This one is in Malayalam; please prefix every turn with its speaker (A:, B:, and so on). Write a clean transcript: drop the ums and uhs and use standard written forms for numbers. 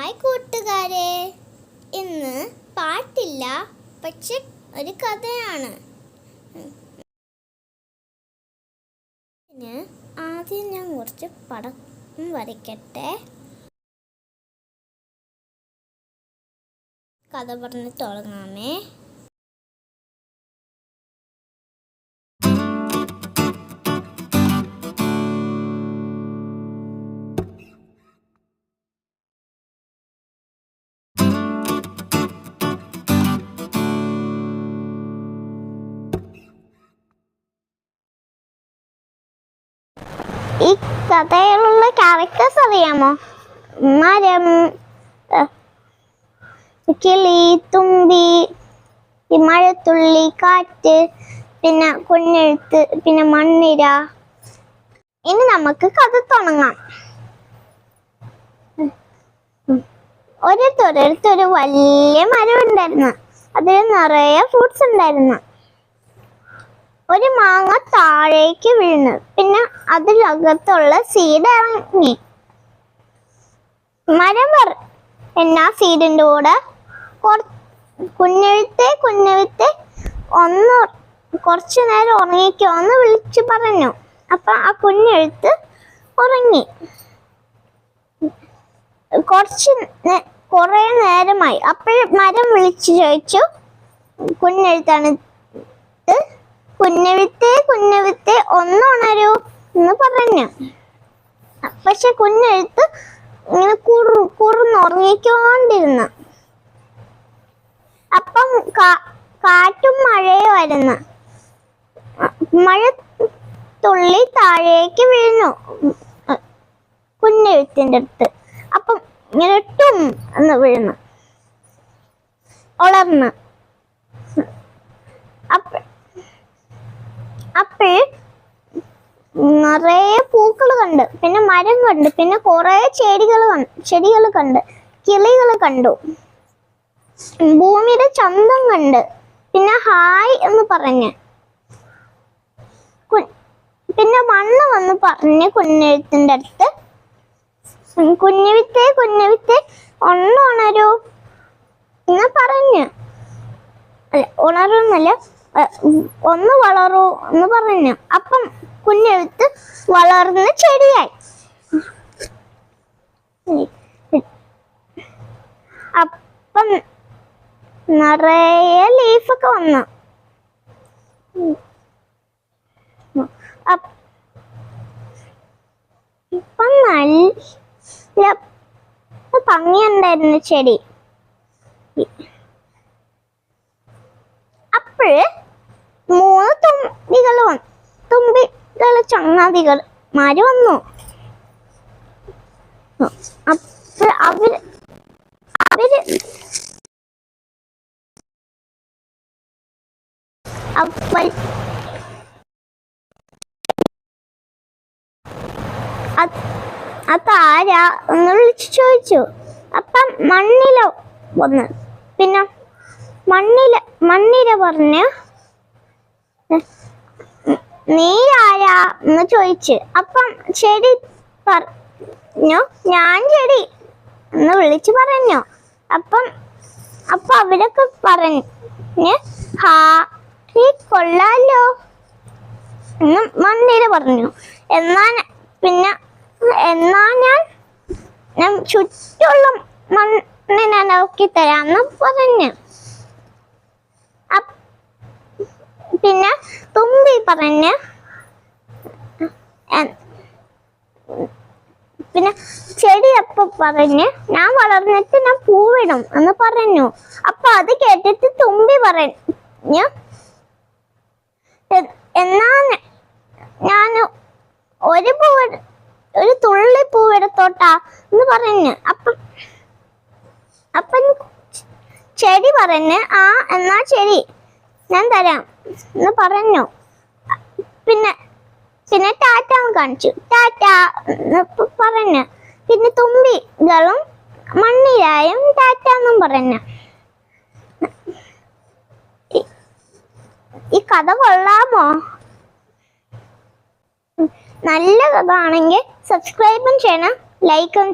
A: ഹായ് കൂട്ടുകാരെ, ഇന്ന് പാട്ടില്ല, പക്ഷെ ഒരു കഥയാണ്. ആദ്യം ഞാൻ കുറച്ച് പടം വരയ്ക്കട്ടെ. കഥ പറഞ്ഞ് തുടങ്ങാമേ. ഈ കഥയിലുള്ള ക്യാരക്ടേഴ്സ് അറിയാമോ? മരം, കിളി, തുമ്പി, മഴത്തുള്ളി, കാറ്റ്, പിന്നെ കുഞ്ഞെഴുത്ത്, പിന്നെ മണ്ണിര. ഇനി നമുക്ക് കഥ തുടങ്ങാം. ഒരിടത്തൊരു വലിയ മരം ഉണ്ടായിരുന്നു. അതിൽ നിറയെ ഫ്രൂട്ട്സ് ഉണ്ടായിരുന്നു. ഒരു മാങ്ങ താഴേക്ക് വീണു. പിന്നെ അതിനകത്തുള്ള സീഡ് ഇറങ്ങി. മരം എന്നാ സീഡിന്റെ കൂടെ കുഞ്ഞെഴുത്തെ ഒന്ന് കുറച്ചു നേരം ഉറങ്ങിക്കോ എന്ന് വിളിച്ചു പറഞ്ഞു. അപ്പൊ ആ കുഞ്ഞെഴുത്ത് ഉറങ്ങി. കുറെ നേരമായി. അപ്പോഴും മരം വിളിച്ചു ചോദിച്ചു, കുഞ്ഞെഴുത്താണ്, കുഞ്ഞെഴുത്തെ ഒന്നുണരൂ എന്ന് പറഞ്ഞു. പക്ഷെ കുഞ്ഞെഴുത്ത് ഇങ്ങനെ കുറുന്നുറങ്ങിക്കൊണ്ടിരുന്നു. അപ്പം കാറ്റും മഴയുമായിരുന്നു. മഴ തുള്ളി താഴേക്ക് വീഴുന്നു കുഞ്ഞെഴുത്തിന്റെ അടുത്ത്. അപ്പം ഇങ്ങനെ ടും എന്ന് വീഴുന്നു, ഉളർന്ന്. അപ്പോൾ നിറയെ പൂക്കൾ കണ്ട്, പിന്നെ മരം കണ്ടു, പിന്നെ കുറെ ചെടികൾ കണ്ട്, കിളികൾ കണ്ടു, ഭൂമിയുടെ ചന്തം കണ്ട്, പിന്നെ ഹായ് എന്ന് പറഞ്ഞ്, പിന്നെ മണ്ണ് വന്ന് പറഞ്ഞ് കുഞ്ഞെഴുത്തിന്റെ അടുത്ത്, കുഞ്ഞെഴുത്തെ ഒന്നുണരൂ എന്ന് പറഞ്ഞു. ഉണരുന്നല്ല, ഒന്ന് വളരൂ എന്ന് പറഞ്ഞു. അപ്പം കുഞ്ഞെഴുത്ത് വളർന്ന് ചെടിയായി. അപ്പം നിറയെ ലീഫൊക്കെ വന്നു. ഇപ്പം നല്ല ഭംഗിയുണ്ടായിരുന്നു ചെടി. അപ്പോഴ് 3 തുമ്പികൾ ചങ്ങാതിമാര് വന്നു. അപ്പോൾ അവര് അതാരാ എന്ന് വിളിച്ചു ചോദിച്ചു. അപ്പം മണ്ണില വന്ന്. പിന്നെ മണ്ണിര പറഞ്ഞു, നീ ആരാ എന്ന് ചോദിച്ചു. അപ്പം ചെടി പറഞ്ഞു, ഞാൻ ചെടി എന്ന് വിളിച്ചു പറഞ്ഞു. അപ്പൊ അവരൊക്കെ പറഞ്ഞ്, കൊള്ളാലോ എന്ന് മണ്ണിര പറഞ്ഞു. എന്നാ ഞാൻ ചുറ്റുള്ള മണ്ണിനെ നോക്കി തരാന്ന് പറഞ്ഞു. പിന്നെ തുമ്പി പറഞ്ഞ്, പിന്നെ ചെടി അപ്പൊ പറഞ്ഞ്, ഞാൻ വളർന്നിട്ട് ഞാൻ പൂവിടും എന്ന് പറഞ്ഞു. അപ്പൊ അത് കേട്ടിട്ട് തുമ്പി പറഞ്ഞു, എന്നാ ഞാൻ ഒരു തുള്ളി പൂവെടുത്തോട്ടാ എന്ന് പറഞ്ഞു. അപ്പം ചെടി പറഞ്ഞ്, എന്നാ ശരി, ഞാൻ തരാം എന്ന് പറഞ്ഞു. പിന്നെ ടാറ്റ കാണിച്ചു. ടാറ്റ എന്ന് പറഞ്ഞു. പിന്നെ തുമ്പികളും മണ്ണിരായും ടാറ്റ എന്നും പറഞ്ഞു. ഈ കഥ കൊള്ളാമോ? നല്ല കഥ ആണെങ്കിൽ സബ്സ്ക്രൈബും ചെയ്യണം, ലൈക്കും ചെയ്യണം.